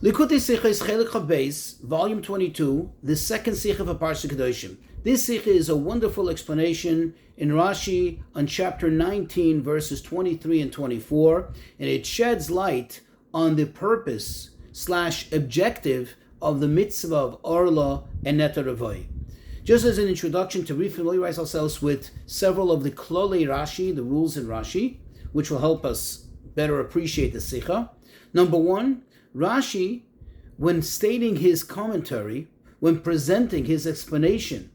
Likkutei Sichos Chelik Chabeis, volume 22, the second Sicha of Parsha Kedoshim. This Sicha is a wonderful explanation in Rashi on chapter 19, verses 23 and 24, and it sheds light on the purpose / objective of the mitzvah of Orla and Netar Avoy. Just as an introduction to refamiliarize ourselves with several of the Klolei Rashi, the rules in Rashi, which will help us better appreciate the Sicha. Number one, Rashi, when stating his commentary, when presenting his explanation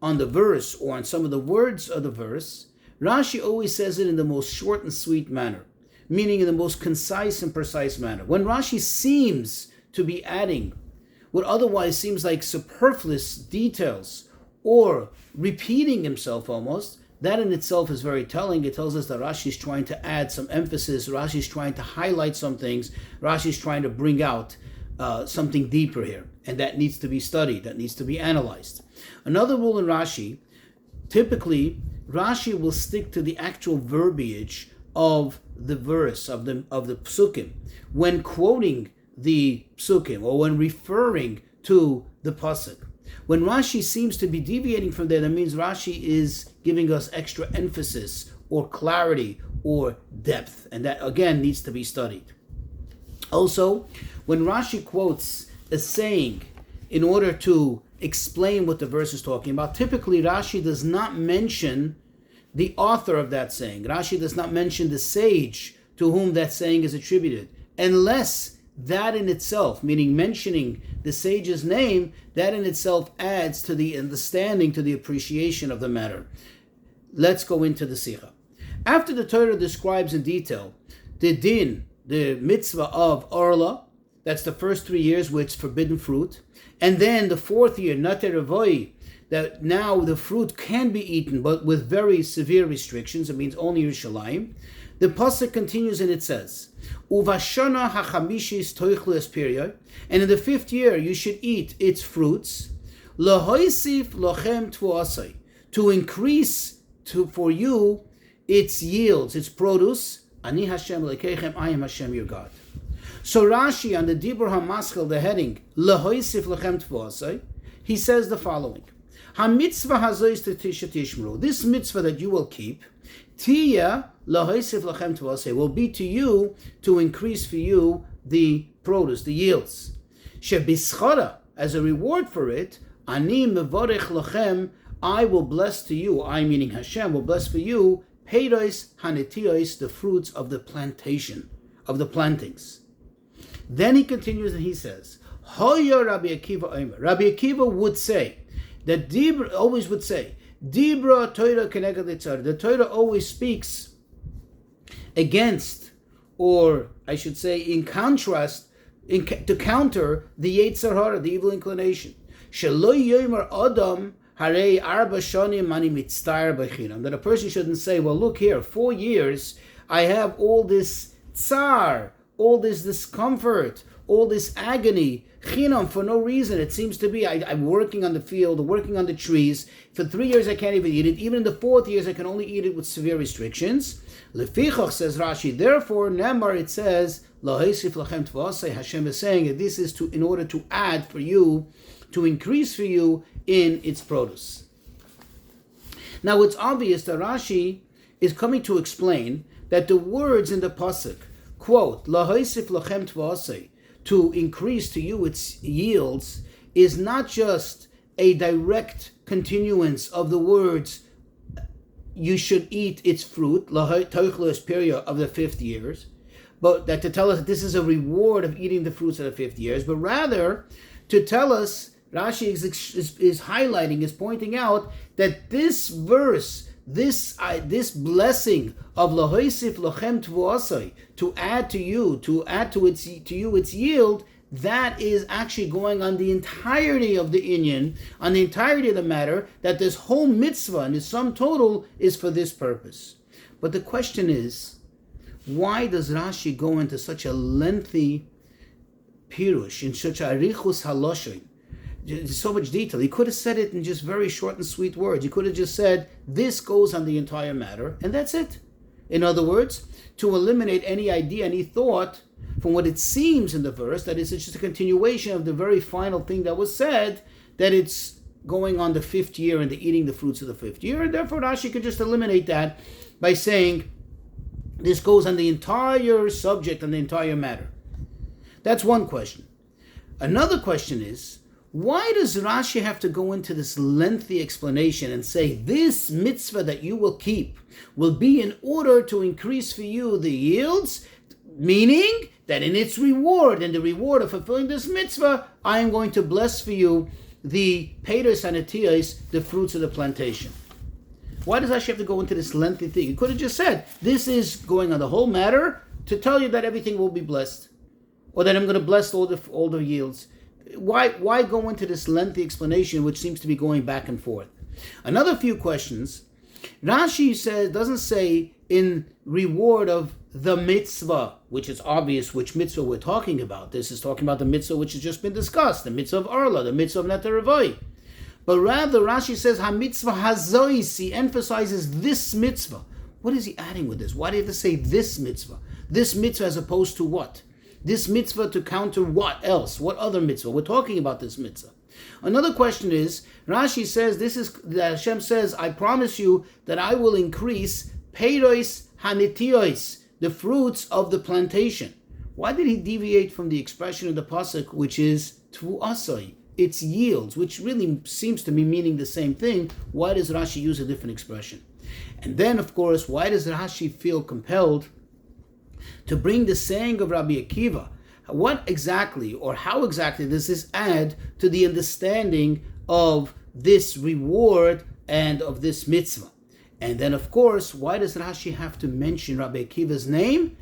on the verse or on some of the words of the verse, Rashi always says it in the most short and sweet manner, meaning in the most concise and precise manner. When Rashi seems to be adding what otherwise seems like superfluous details or repeating himself almost, that in itself is very telling. It tells us that Rashi is trying to add some emphasis. Rashi is trying to highlight some things. Rashi is trying to bring out something deeper here. And that needs to be studied. That needs to be analyzed. Another rule in Rashi, typically, Rashi will stick to the actual verbiage of the verse, of the psukim, when quoting the psukim or when referring to the pasuk. When Rashi seems to be deviating from that means Rashi is giving us extra emphasis or clarity or depth, and that again needs to be studied. Also, when Rashi quotes a saying in order to explain what the verse is talking about, typically Rashi does not mention the author of that saying. Rashi does not mention the sage to whom that saying is attributed, unless that in itself, meaning mentioning the sage's name, that in itself adds to the understanding, to the appreciation of the matter. Let's go into the Sicha. After the Torah describes in detail the din, the mitzvah of Orla, that's the first 3 years where it's forbidden fruit, and then the fourth year, Netar Avoy, that now the fruit can be eaten, but with very severe restrictions. It means only Yerushalayim. The pasuk continues and it says, "Uvashana hachamishis toichlu es period," and in the 5th year you should eat its fruits. Lahoisif lochem tvuasai, to increase for you its yields, its produce. Ani Hashem lekechem, I am Hashem your God. So Rashi on the Dibur HaMaschil, the heading Lahoisif lochem tvuasai, he says the following: HaMitzvah hazois tishmru, this mitzvah that you will keep, Tiya lahoisif lachem tvuasei, will be to you to increase for you the produce, the yields. Shebischara, as a reward for it, ani mevorech lachem, I will bless to you, I meaning Hashem will bless for you, peiros hanetios, the fruits of the plantation, of the plantings. Then he continues and he says, Hoya Rabbi Akiva Omer. Rabbi Akiva would say, that Dibra always would say, Dibra Torah keneged litzar. The Torah always speaks against, or I should say in contrast, to counter the Yetzer Hara, the evil inclination. Shelo yomer Adam harei arba shonim ani mitztar b'chinam. That a person shouldn't say, well, look here, 4 years, I have all this tsar, all this discomfort, all this agony, chinam, for no reason. It seems to be, I'm working on the field, working on the trees. For 3 years I can't even eat it. Even in the 4th years I can only eat it with severe restrictions. Lefichach, says Rashi, therefore, Nemar, it says, Lahaisif lachem tvasei, Hashem is saying that this is in order to add for you, to increase for you in its produce. Now it's obvious that Rashi is coming to explain that the words in the pasuk, quote, Lahaisif lachem tvasei, to increase to you its yields, is not just a direct continuance of the words you should eat its fruit, period of the 5th years, but that to tell us that this is a reward of eating the fruits of the 5th years, but rather to tell us, Rashi is highlighting, is pointing out that this verse, this blessing of lahoisif lochem tvuasai, to add to you its yield, that is actually going on the entirety of the inyan, on the entirety of the matter, that this whole mitzvah and its sum total is for this purpose. But the question is, why does Rashi go into such a lengthy pirush, in such a arichus haloshin? So much detail. He could have said it in just very short and sweet words. He could have just said, this goes on the entire matter, and that's it. In other words, to eliminate any idea, any thought from what it seems in the verse, that it's just a continuation of the very final thing that was said, that it's going on the 5th year and the eating the fruits of the 5th year, and therefore Rashi could just eliminate that by saying this goes on the entire subject and the entire matter. That's one question. Another question is, why does Rashi have to go into this lengthy explanation and say this mitzvah that you will keep will be in order to increase for you the yields, meaning that in its reward, in the reward of fulfilling this mitzvah, I am going to bless for you the peiros hanetiyos, the fruits of the plantation. Why does Rashi have to go into this lengthy thing? He could have just said, this is going on the whole matter to tell you that everything will be blessed, or that I'm going to bless all the yields. Why go into this lengthy explanation, which seems to be going back and forth? Another few questions. Rashi doesn't say in reward of the mitzvah, which is obvious which mitzvah we're talking about. This is talking about the mitzvah which has just been discussed, the mitzvah of Arla, the mitzvah of Netarevoi. But rather, Rashi says, ha-mitzvah hazois, he emphasizes this mitzvah. What is he adding with this? Why do you have to say this mitzvah? This mitzvah as opposed to what? This mitzvah to counter what else? What other mitzvah? We're talking about this mitzvah. Another question is, Rashi says, that Hashem says, I promise you that I will increase peiros hanetiyos, the fruits of the plantation. Why did he deviate from the expression of the pasuk, which is tvuasai, its yields, which really seems to be meaning the same thing? Why does Rashi use a different expression? And then, of course, why does Rashi feel compelled to bring the saying of Rabbi Akiva? What exactly, or how exactly does this add to the understanding of this reward and of this mitzvah? And then, of course, why does Rashi have to mention Rabbi Akiva's name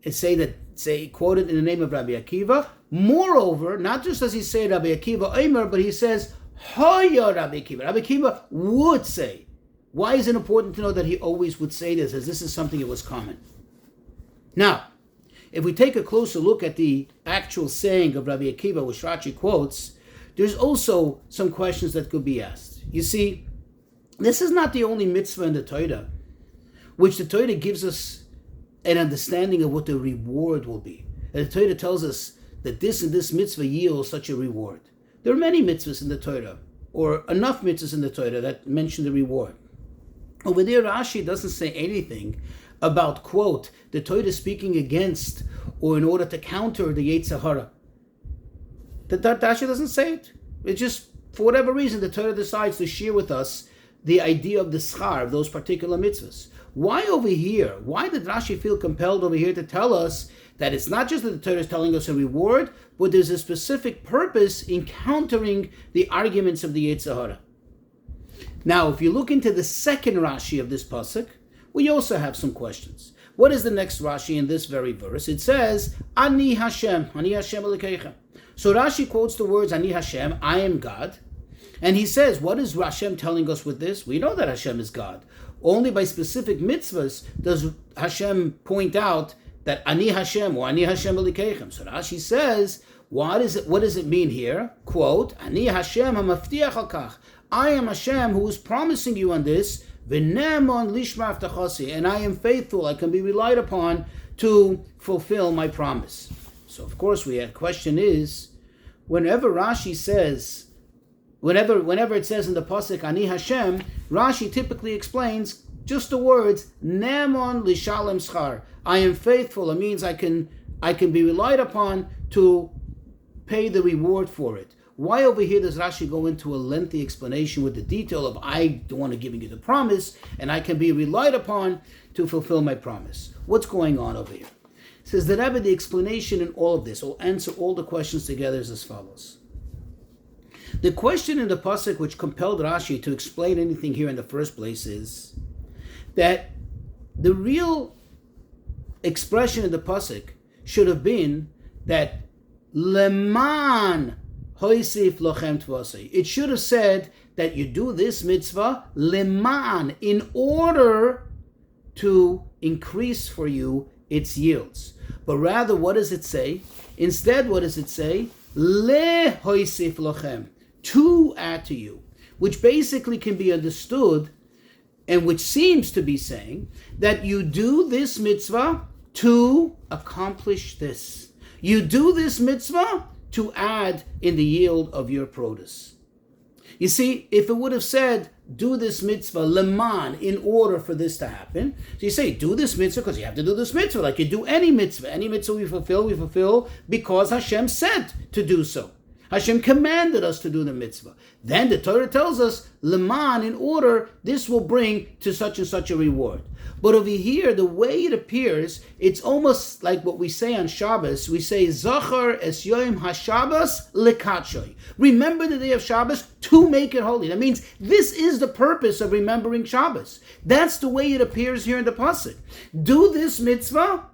and say quoted in the name of Rabbi Akiva? Moreover, not just does he say Rabbi Akiva Omer, but he says Hoya Rabbi Akiva. Rabbi Akiva would say. Why is it important to know that he always would say this, as this is something that was common? Now, if we take a closer look at the actual saying of Rabbi Akiva, which Rashi quotes, there's also some questions that could be asked. You see, this is not the only mitzvah in the Torah, which the Torah gives us an understanding of what the reward will be. And the Torah tells us that this and this mitzvah yields such a reward. There are many mitzvahs in the Torah, or enough mitzvahs in the Torah that mention the reward. Over there, Rashi doesn't say anything about, quote, the Torah speaking against or in order to counter the Yetzer Hara. The Rashi doesn't say it. It's just, for whatever reason, the Torah decides to share with us the idea of the schar, of those particular mitzvahs. Why over here? Why did Rashi feel compelled over here to tell us that it's not just that the Torah is telling us a reward, but there's a specific purpose in countering the arguments of the Yetzer Hara? Now, if you look into the second Rashi of this pasuk, we also have some questions. What is the next Rashi in this very verse? It says, Ani Hashem Elokeichem. So Rashi quotes the words, Ani Hashem, I am God. And he says, what is Hashem telling us with this? We know that Hashem is God. Only by specific mitzvahs does Hashem point out that Ani Hashem or Ani Hashem Elokeichem. So Rashi says, what does it mean here? Quote, Ani Hashem hamaftiach al kach. I am Hashem who is promising you on this, and I am faithful, I can be relied upon to fulfill my promise. So of course the question is, whenever Rashi says, whenever it says in the pasuk Ani Hashem, Rashi typically explains just the words Nemon lishalem schar. I am faithful. It means I can be relied upon to pay the reward for it. Why over here does Rashi go into a lengthy explanation with the detail of I don't want to give you the promise and I can be relied upon to fulfill my promise? What's going on over here? It says that the explanation in all of this will answer all the questions together is as follows. The question in the pasuk which compelled Rashi to explain anything here in the first place is that the real expression in the pasuk should have been that leman hoisif lochem tvasei. It should have said that you do this mitzvah leman, in order to increase for you its yields. But rather, what does it say? Instead, what does it say? Le hoisif lochem, to add to you, which basically can be understood, and which seems to be saying that you do this mitzvah to accomplish this. You do this mitzvah to add in the yield of your produce. You see, if it would have said, do this mitzvah, leman, in order for this to happen. So you say, do this mitzvah because you have to do this mitzvah, like you do any mitzvah. Any mitzvah we fulfill because Hashem said to do so. Hashem commanded us to do the mitzvah. Then the Torah tells us, leman, in order, this will bring to such and such a reward. But over here, the way it appears, it's almost like what we say on Shabbos. We say, Zachar es Yom HaShabbos lekatshoy. Remember the day of Shabbos to make it holy. That means this is the purpose of remembering Shabbos. That's the way it appears here in the pasuk. Do this mitzvah,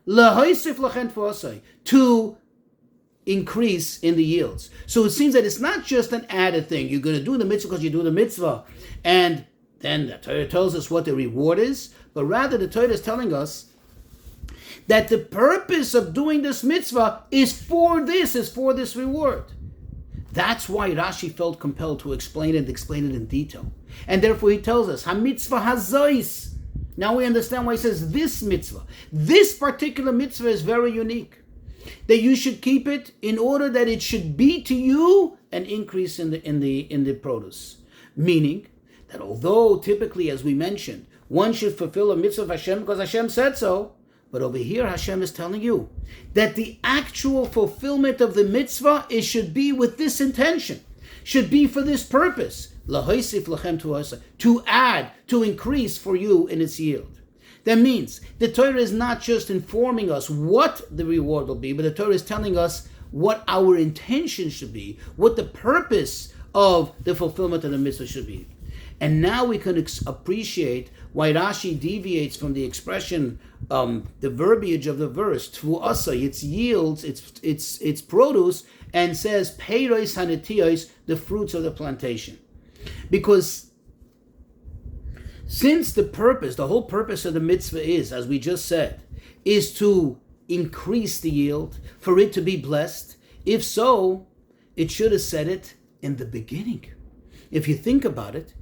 lahaisif lachen tfosai, to increase in the yields. So it seems that it's not just an added thing. You're going to do the mitzvah because you do the mitzvah. And then the Torah tells us what the reward is, but rather the Torah is telling us that the purpose of doing this mitzvah is for this reward. That's why Rashi felt compelled to explain it in detail. And therefore he tells us, ha-mitzvah hazois. Now we understand why he says this mitzvah. This particular mitzvah is very unique. That you should keep it in order that it should be to you an increase in the produce. Meaning that although typically, as we mentioned, one should fulfill a mitzvah of Hashem because Hashem said so, but over here Hashem is telling you that the actual fulfillment of the mitzvah should be with this intention, should be for this purpose, to add, to increase for you in its yield. That means the Torah is not just informing us what the reward will be, but the Torah is telling us what our intention should be, what the purpose of the fulfillment of the mitzvah should be. And now we can appreciate why Rashi deviates from the expression, the verbiage of the verse, tvu'asa, its yields, its produce, and says peiros hanetiyos, the fruits of the plantation. Because since the whole purpose of the mitzvah is, as we just said, is to increase the yield, for it to be blessed, if so, it should have said it in the beginning. If you think about it,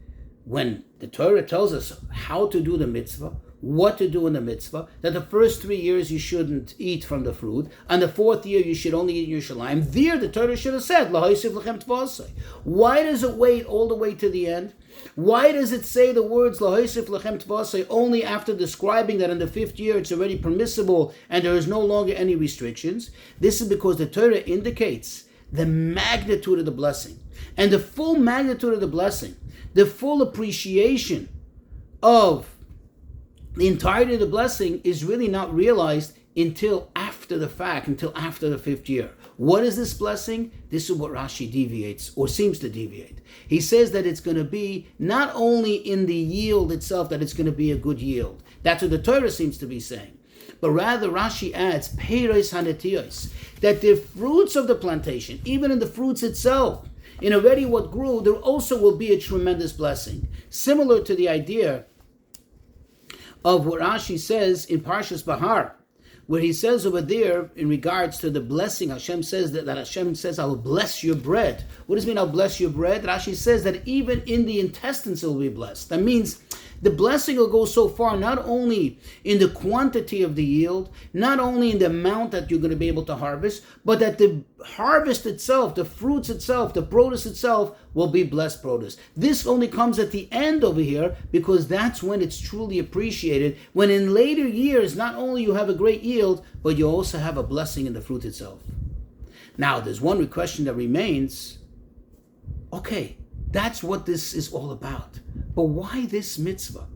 when the Torah tells us how to do the mitzvah, what to do in the mitzvah, that the first 3 years you shouldn't eat from the fruit, and the 4th year you should only eat Yerushalayim, there the Torah should have said, Lahaisiv lechem tvasai. Why does it wait all the way to the end? Why does it say the words Lahaisiv lechem tvasai only after describing that in the 5th year it's already permissible and there is no longer any restrictions? This is because the Torah indicates the magnitude of the blessing. And the full magnitude of the blessing, the full appreciation of the entirety of the blessing is really not realized until after the fact, until after the 5th year. What is this blessing? This is what Rashi deviates, or seems to deviate. He says that it's going to be not only in the yield itself, that it's going to be a good yield. That's what the Torah seems to be saying. But rather Rashi adds, peiros hanetiyos, that the fruits of the plantation, even in the fruits itself, in already what grew, there also will be a tremendous blessing. Similar to the idea of what Rashi says in Parshas Bahar, where he says over there in regards to the blessing, Hashem says that Hashem says, I will bless your bread. What does it mean, I'll bless your bread? Rashi says that even in the intestines it will be blessed. That means the blessing will go so far, not only in the quantity of the yield, not only in the amount that you're going to be able to harvest, but that the harvest itself, the fruits itself, the produce itself will be blessed produce. This only comes at the end over here because that's when it's truly appreciated. When in later years, not only you have a great yield, but you also have a blessing in the fruit itself. Now, there's one question that remains. Okay, that's what this is all about. But why this mitzvah?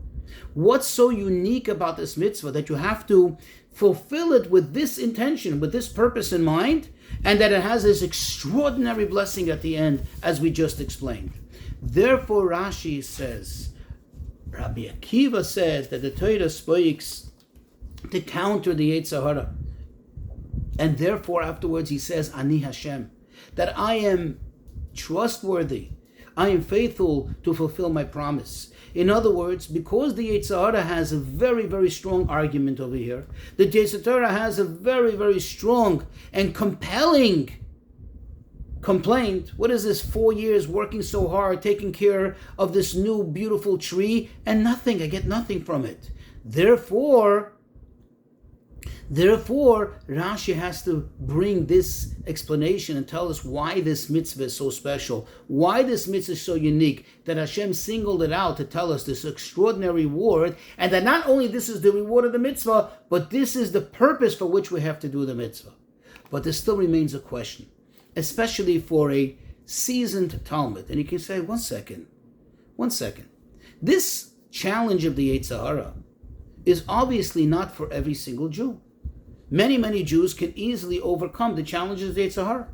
What's so unique about this mitzvah that you have to fulfill it with this intention, with this purpose in mind, and that it has this extraordinary blessing at the end, as we just explained? Therefore, Rashi says, Rabbi Akiva says that the Torah speaks to counter the Yetzer Hara. And therefore, afterwards, he says, Ani Hashem, that I am trustworthy, I am faithful to fulfill my promise. In other words, because the Yetzer Hara has a very, very strong argument over here, the Yetzer Hara has a very, very strong and compelling complaint. What is this 4 years working so hard, taking care of this new beautiful tree, and nothing, I get nothing from it. Therefore, Therefore, Rashi has to bring this explanation and tell us why this mitzvah is so special, why this mitzvah is so unique, that Hashem singled it out to tell us this extraordinary reward, and that not only this is the reward of the mitzvah, but this is the purpose for which we have to do the mitzvah. But there still remains a question, especially for a seasoned Talmud. And you can say, one second. This challenge of the Yetzer Hara is obviously not for every single Jew. Many Jews can easily overcome the challenges of the Yetzer Hara.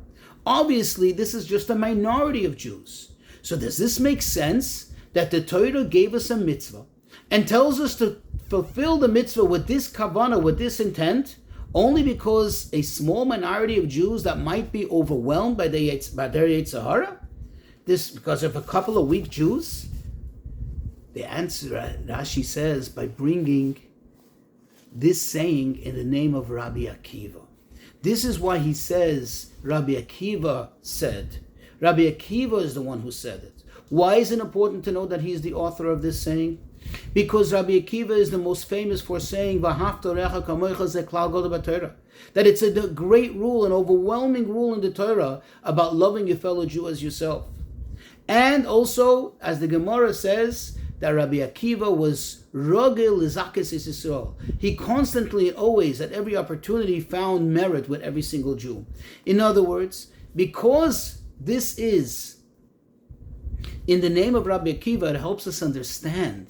Obviously, this is just a minority of Jews. So does this make sense that the Torah gave us a mitzvah and tells us to fulfill the mitzvah with this kavanah, with this intent, only because a small minority of Jews that might be overwhelmed by their Yetzer Hara? This because of a couple of weak Jews? The answer, Rashi says, by bringing this saying in the name of Rabbi Akiva. This is why he says Rabbi Akiva said. Rabbi Akiva is the one who said it. Why is it important to know that he is the author of this saying? Because Rabbi Akiva is the most famous for saying that it's a great rule, an overwhelming rule in the Torah about loving your fellow Jew as yourself. And also, as the Gemara says, that Rabbi Akiva was rogel lizakes Yisrael. He constantly, always, at every opportunity, found merit with every single Jew. In other words, because this is in the name of Rabbi Akiva, it helps us understand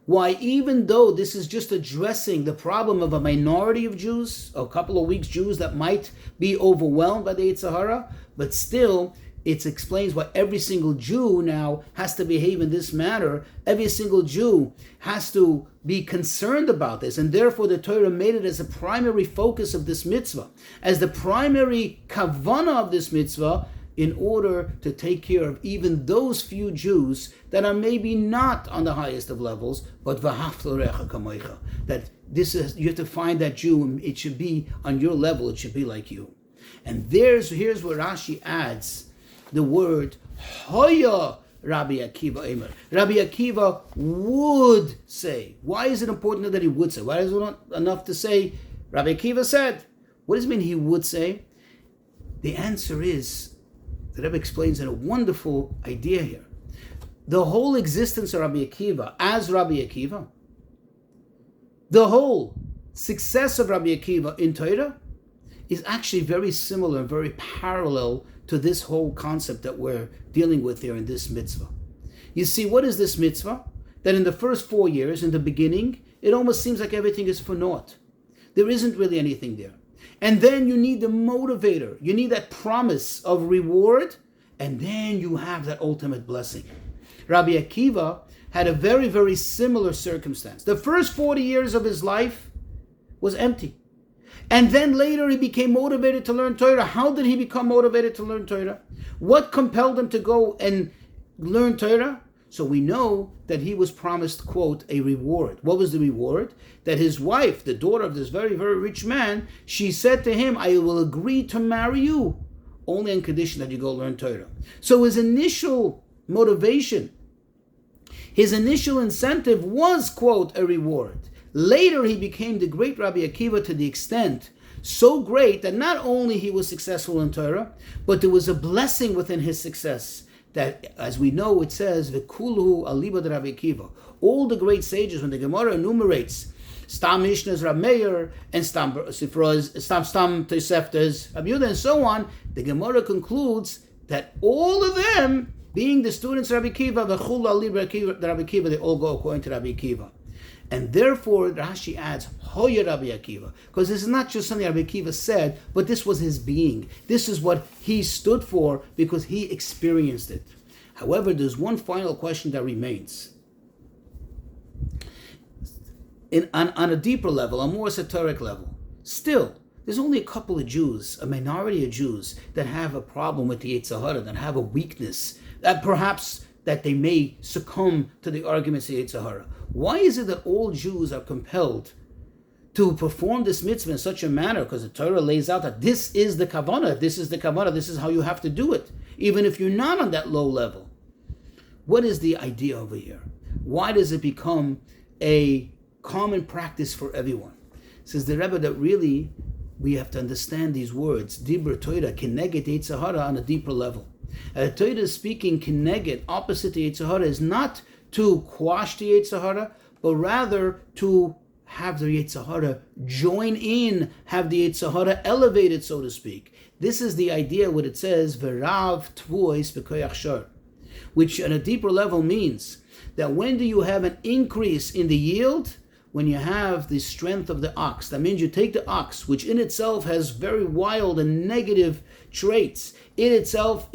why, even though this is just addressing the problem of a minority of Jews, a couple of weeks Jews that might be overwhelmed by the Yetzer Hara, but still, it explains why every single Jew now has to behave in this manner. Every single Jew has to be concerned about this, and therefore the Torah made it as a primary focus of this mitzvah, as the primary kavanah of this mitzvah, in order to take care of even those few Jews that are maybe not on the highest of levels, but v'ahavta l'recha kamocha. That this is, you have to find that Jew, and it should be on your level, it should be like you. And here's where Rashi adds the word Hoya Rabbi Akiva Eimer. Rabbi Akiva would say. Why is it important that he would say? Why is it not enough to say Rabbi Akiva said? What does it mean he would say? The answer is, the Rebbe explains in a wonderful idea here. The whole existence of Rabbi Akiva as Rabbi Akiva, the whole success of Rabbi Akiva in Torah is actually very similar and very parallel to this whole concept that we're dealing with here in this mitzvah. You see, what is this mitzvah? That in the first 4 years, in the beginning, it almost seems like everything is for naught. There isn't really anything there. And then you need the motivator. You need that promise of reward, and then you have that ultimate blessing. Rabbi Akiva had a very, very similar circumstance. The first 40 years of his life was empty. And then later he became motivated to learn Torah. How did he become motivated to learn Torah? What compelled him to go and learn Torah? So we know that he was promised, quote, a reward. What was the reward? That his wife, the daughter of this very, very rich man, she said to him, I will agree to marry you only on condition that you go learn Torah. So his initial motivation, his initial incentive was, quote, a reward. Later, he became the great Rabbi Akiva to the extent so great that not only he was successful in Torah, but there was a blessing within his success. That, as we know, it says, "V'kulhu aliba de Rabbi Akiva." All the great sages, when the Gemara enumerates Stam Mishnahs Rab Meir and Stam Sifros, Stam Toseftas Rab Yehuda, and so on, the Gemara concludes that all of them, being the students of Rabbi Akiva, v'chulu aliba de Rabbi Akiva, they all go according to Rabbi Akiva. And therefore, Rashi adds, Hoya Rabbi Akiva. Because this is not just something Rabbi Akiva said, but this was his being. This is what he stood for because he experienced it. However, there's one final question that remains. On a deeper level, a more esoteric level, still, there's only a couple of Jews, a minority of Jews, that have a problem with the Yetzer Hara, that have a weakness, that perhaps that they may succumb to the arguments of the Yetzer Hara. Why is it that all Jews are compelled to perform this mitzvah in such a manner? Because the Torah lays out that this is the kavanah, this is the kavanah, this is how you have to do it, even if you're not on that low level. What is the idea over here? Why does it become a common practice for everyone? Says the Rebbe that really we have to understand these words, Dibur Torah, Keneged Yetzer Hara, on a deeper level. Torah is speaking Keneged, opposite to Yetzer Hara, is not to quash the Yetzer Hara, but rather to have the Yetzer Hara join in, have the Yetzer Hara elevated, so to speak. This is the idea what it says, V'rav Tvuos B'koyach Shor, which on a deeper level means that when do you have an increase in the yield? When you have the strength of the ox. That means you take the ox, which in itself has very wild and negative traits. In itself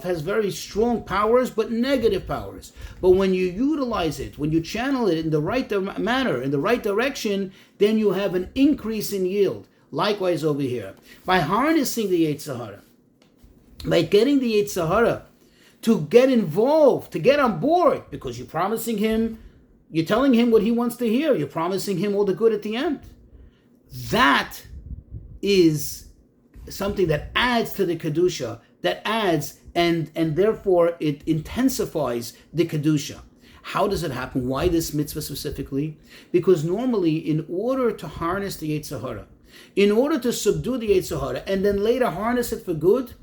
has very strong powers, but negative powers. But when you utilize it, when you channel it in the right manner, in the right direction, then you have an increase in yield. Likewise over here. By harnessing the Yetzer Hara, by getting the Yetzer Hara to get involved, to get on board, because you're promising him, you're telling him what he wants to hear. You're promising him all the good at the end. That is something that adds to the Kedusha, that adds, and therefore it intensifies the Kedusha. How does it happen? Why this mitzvah specifically? Because normally, in order to harness the Yetzer Hara, in order to subdue the Yetzer Hara, and then later harness it for good,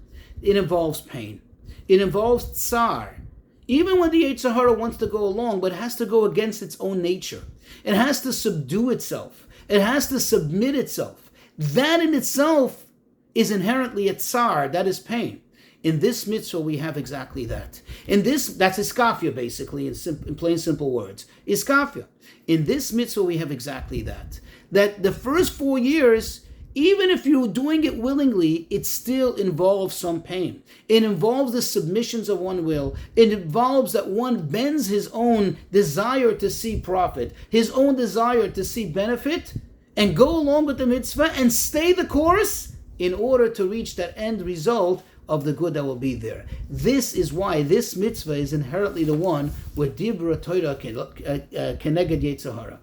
it involves pain. It involves tsar. Even when the Yetzer Hara wants to go along, but it has to go against its own nature. It has to subdue itself. It has to submit itself. That in itself is inherently a tsar, that is pain. In this mitzvah, we have exactly that. That's iskafia, basically, in plain, simple words. Iskafia. In this mitzvah, we have exactly that. That the first 4 years, even if you're doing it willingly, it still involves some pain. It involves the submissions of one will. It involves that one bends his own desire to see profit, his own desire to see benefit, and go along with the mitzvah and stay the course in order to reach that end result of the good that will be there. This is why this mitzvah is inherently the one where Dibra Torah Keneged Yetzer Hara.